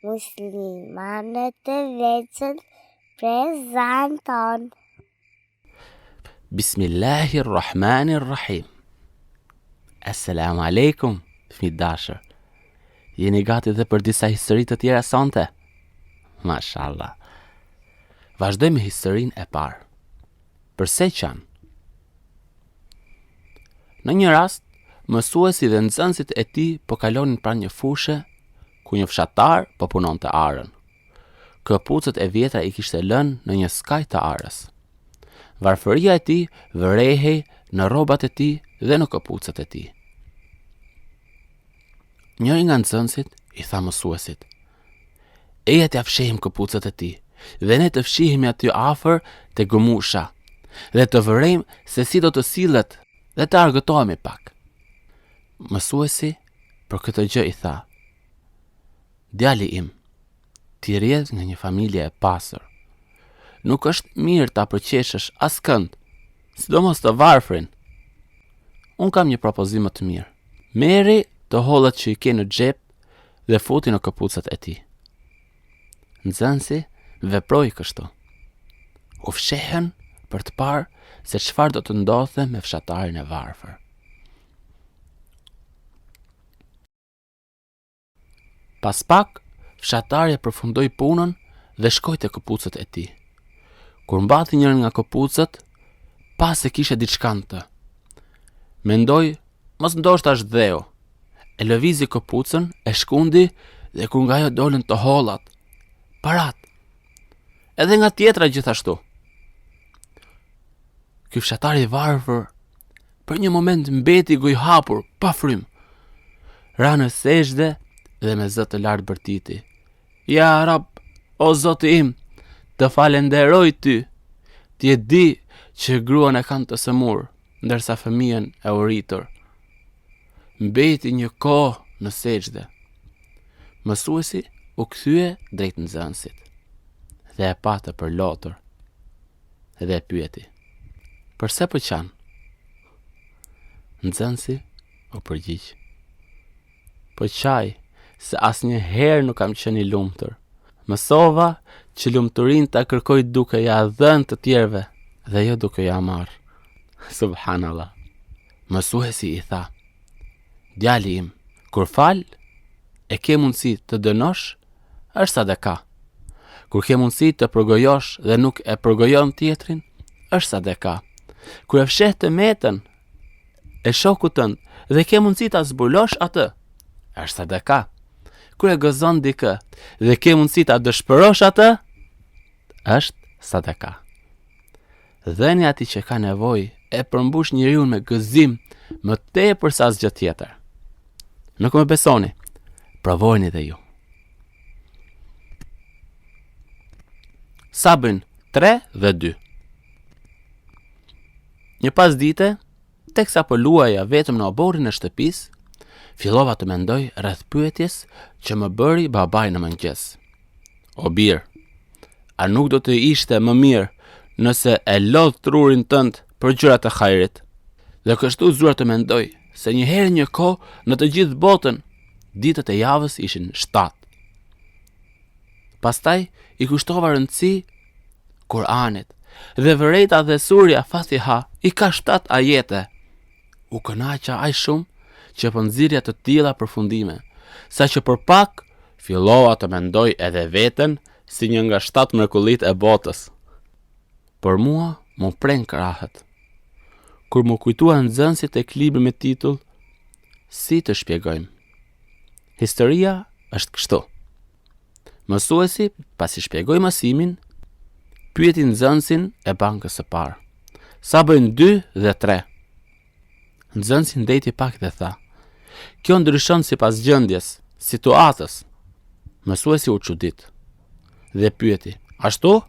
muslimanët e veçën prezanton. Bismillahirrahmanirrahim. Assalamu alaikum, fëmijë dashur. Jeni gati dhe për disa histori të tjera sonte? Mashallah. Vazhdoj me historinë e parë. Përse qanë? Në një rast, mësuesi dhe nxënësit e tij po kalonin pranë një fushe ku një fshatar po punonte arën. Këpucët e vjetra i kishte lënë në një skaj të arës. Varfëria e tij vërehej në rrobat e tij dhe në këpucët e tij. Njëri nga nxënësit i tha mësuesit: "Eja t'ia fshehim këpucët e tij dhe ne të fshihemi aty afër te gëmusha dhe të vërejmë se si do të sillet dhe të argëtohemi pak." Mësuesi për këtë gjë i tha: "Djali im, ti rrjedh nga një familje e pastër. Nuk është mirë ta përqeshësh askënd, sidomos të varfrin. Unë kam një propozim më të mirë. Merri të hollat që i ke në xhep dhe futi në këpucët e tij." Nxënësi veproi kështu. U fshehen për të parë se çfarë do të ndodhte me fshatarin e varfër. Pas pak, fshatari përfundoi punën dhe shkoi te këpucët e tij. Kur mbati njërin nga këpucët, pa se kishte diçka në të. Mendoi, mos ndoshta është dheu. E lëvizi këpucën, e shkundi dhe kur nga ajo dolën të hollat, parat. Edhe nga tjetra gjithashtu. Ky fshatar i varfër për një moment mbeti gojë hapur, pa frym. Ra në sejdë dhe me zë të lartë bërtiti: "Ja Rab, o Zoti im, të falenderoj ty. Ti e di që gruan e kanë të sëmur, ndërsa fëmijën e uritur." Mbeti një kohë në sejdë. Mësuesi u kthye drejt nxënësit dhe e pa të përlotur dhe e pyeti: "Përse po qan?" Nxënësi u përgjigj: "Po qaj se asnjëherë nuk kam qenë i lumtur. Mësova që lumturinë ta kërkoj duke ja dhënë të tjerëve dhe jo duke ja marrë." Subhanallah. Mësuesi i tha: "Djali im, kur fal, e ke mundësi të dënosh, është sadaka. Kur ke mundësi të përgojosh dhe nuk e përgojon tjetrin, është sadaka. Kur e fsheh të metën e shokut tënd dhe ke mundësi ta zbulosh atë, është sadaka. Kur e gëzon dikë dhe ke mundësi ta dëshpërosh atë, është sadaka. Dhëni atij që ka nevojë e përmbush njeriu me gëzim më tepër se asgjë tjetër. Nuk më besoni? Provojeni dhe ju." Sabën 3 dhe 2. Një pasdite, teksa po luaja vetëm në oborrin e shtëpisë, fillova të mendoj rreth pyetjes që më bëri babai në mëngjes. "O bir, a nuk do të ishte më mirë nëse e lodh trurin tënd për gjëra të hajrit?" Dhe kështu zuar të mendoj se një herë një kohë në të gjithë botën, ditët e javës ishin 7. Pastaj i kushtova rëndësi Kur'anit dhe vërejta dhe surja Fatiha i ka 7 ajete. U kënaqa aq shumë që po nxirrja të tilla përfundime, saqë për pak fillova të mendoj edhe veten si një nga 7 mrekullitë e botës. Por mua më pren krahët kur më kujtuan nxënësit tek libri me titull "Si të shpjegojmë". Historia është kështu. Mësuesi, pasi shpjegoi mësimin, pyeti nxënësin e bankës së parë: "Sa bëjnë 2 dhe 3?" Nxënësi ndeti pak dhe tha: "Kjo ndryshon sipas gjendjes, situatës." Mësuesi u çudit dhe pyeti: "Ashtu?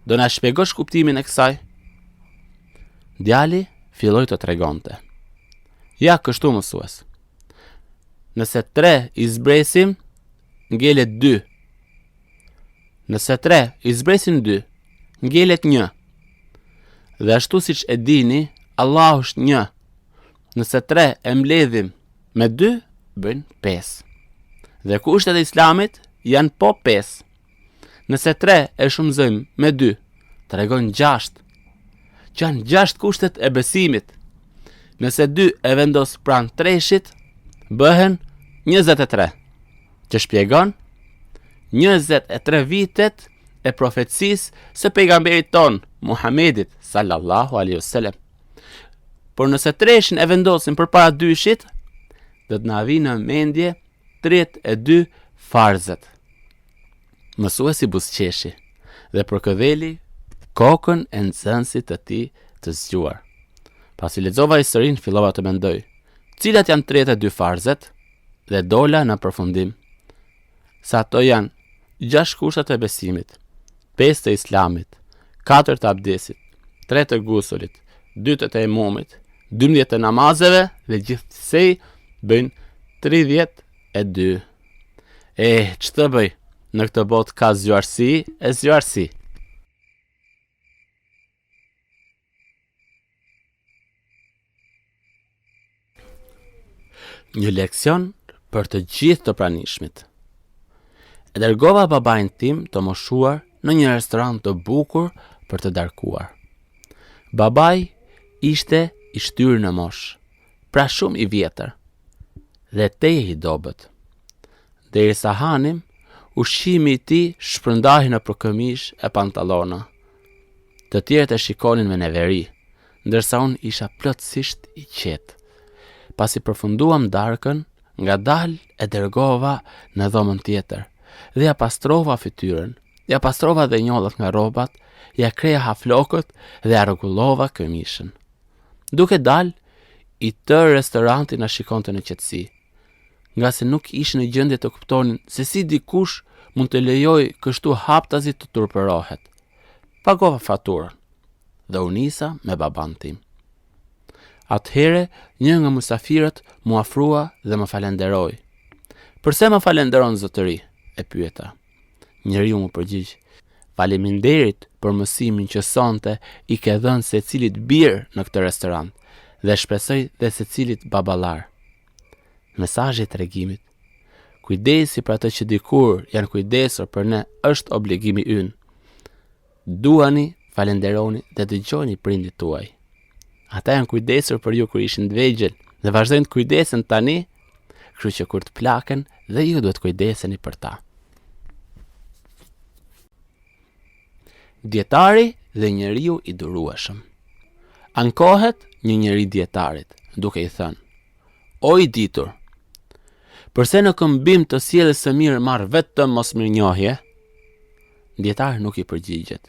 Do na shpjegosh kuptimin e kësaj?" Djali filloi të tregonte: "Ja, kështu mësues. Nëse 3 i zbresim, ngelet 2. Nëse 3 i zbresim 2, ngelet 1. Dhe ashtu siç e dini, Allahu është 1. Nëse 3 e mbledhim me 2, bën 5. Dhe kushtet e Islamit janë po 5. Nëse 3 e shumëzojmë me 2, tregon 6. Që janë 6 kushtet e besimit. Nëse 2 e vendos pranë 3-shit, bëhen 23. Që shpjegon 23 vitet e profecisë së pejgamberit ton, Muhamedit sallallahu alaihi wasallam. Por nëse 3-shin e vendosim përpara 2-shit, do të na vinë në mendje 32 farzet. Mësuesi buzëqeshi dhe përkëdheli kokën e nxënësit të tij të zgjuar. Pasi lexova historinë, fillova të mendoj, cilat janë 32 farzet, dhe dola në përfundim se ato janë 6 kushtet e besimit, 5 të islamit, 4 të abdesit, 3 të gusulit, 2 të tejmumit, 12 të namazeve dhe gjithsej bëjnë 32. Që të bëj? Në këtë botë ka zgjuarsi e zgjuarsi. Një leksion për të gjithë të pranishmit. E dërgova babain tim të moshuar në një restorant të bukur për të darkuar. Babai ishte i shtyrë në mosh, pra shumë i vjetër, dhe teje i dobët. Derisa hanim, ushqimi i tij shpërndahej në përkëmish e pantallona. Të tjerët e shikonin me neveri, ndërsa unë isha plotësisht i qetë. Pasi përfunduam darkën, ngadalë e dërgova në dhomën tjetër, dhe ja pastrova fytyrën, ja pastrova dhe njollat nga rrobat, ja kreja haflokët dhe ja rregullova këmishën. Duke dalë, i tërë restoranti na shikonte në qetësi, nga se nuk ishë në gjendje të kuptonin se si dikush mund të lejoj kështu haptazi të turpërohet. Pagova faturën dhe u nisa me baban tim. Atëhere, një nga musafirët mu afrua dhe më falenderoi. Përse më falenderon zotëri? E pyeta. Njeriu mu përgjigj. Faleminderit për mësimin që sonte i ke dhënë secilit birë në këtë restorant dhe shpresoj dhe secilit baballar. Mesazhi i tregimit. Kujdesi për atë që dikur janë kujdesur për ne është obligimi ynë. Duani, falenderoni dhe dëgjoni prindit tuaj. Ata janë kujdesur për ju kur ishin të vegjël dhe vazhdojnë të kujdesen tani, kështu që kur të plaken dhe ju duhet kujdeseni për ta. Dietari dhe njeriu i durueshëm. Ankohet një njeri dietarit, duke i thënë: O i ditur, përse në këmbim të sjelljes së mirë marr vetëm mosmirnjohje? Dietari nuk i përgjigjet.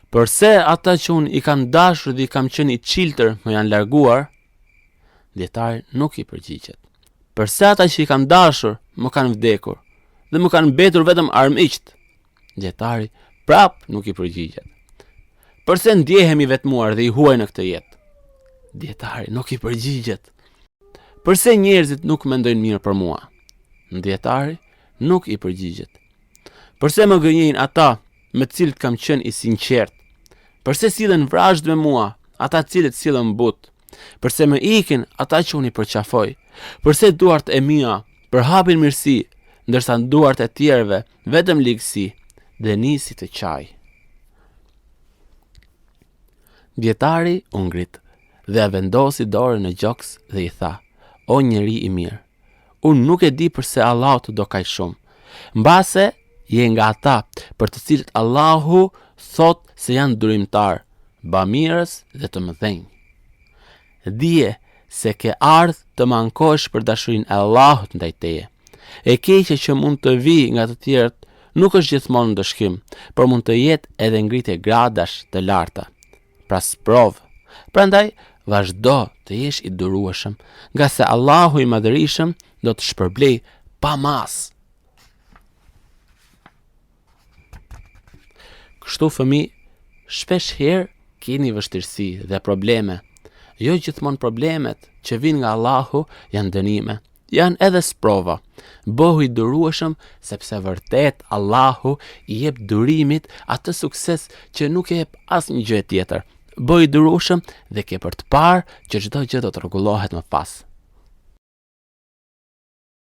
Përse ata që unë i kam dashur dhe i kam qenë i çiltër më janë larguar? Dietari nuk i përgjigjet. Përse ata që i kam dashur më kanë vdekur dhe më kanë mbetur vetëm armiqt? Dietari prap nuk i përgjigjet. Përse ndjehemi vetmuar dhe i huaj në këtë jetë? Dietari nuk i përgjigjet. Përse njerëzit nuk mendojnë mirë për mua? Dietari nuk i përgjigjet. Përse më gënjejnë ata me cilët kam qenë i sinqert? Përse sillen vrazhd me mua ata cilët sillen but? Përse më ikin ata që unë i përqafoj? Përse duart e mia përhapin mirësi, ndërsa duart e tjerëve vetëm ligësi dhe nisi të qaj? Dietari u ngrit dhe vendosi dorën në gjoks dhe i tha: O njeri i mirë, unë nuk e di përse Allahu të do kaq shumë, mbase je nga ata për të cilët Allahu thot se janë durimtar, bamirës dhe të mëdhenj. Dije se ke ardhur të më ankohesh për dashurinë e Allahut ndaj teje. E keqja që mund të vijë nga të tjerët nuk është gjithmonë ndëshkim, por mund të jetë edhe ngritje gradash të larta. Pra sprov. Prandaj vazhdo të jesh i durueshëm, nga se Allahu i madhërisëm do të shpërblej pa mas. Kështu fëmijë, shpesh herë keni vështirësi dhe probleme. Jo gjithmonë problemet që vijnë nga Allahu janë dënime, janë edhe sprova. Bëhu i durueshëm sepse vërtet Allahu i jep durimit atë sukses që nuk e jep asnjë gjë tjetër. Bëhu i durueshëm dhe ke për të parë që çdo gjë do të rregullohet më pas.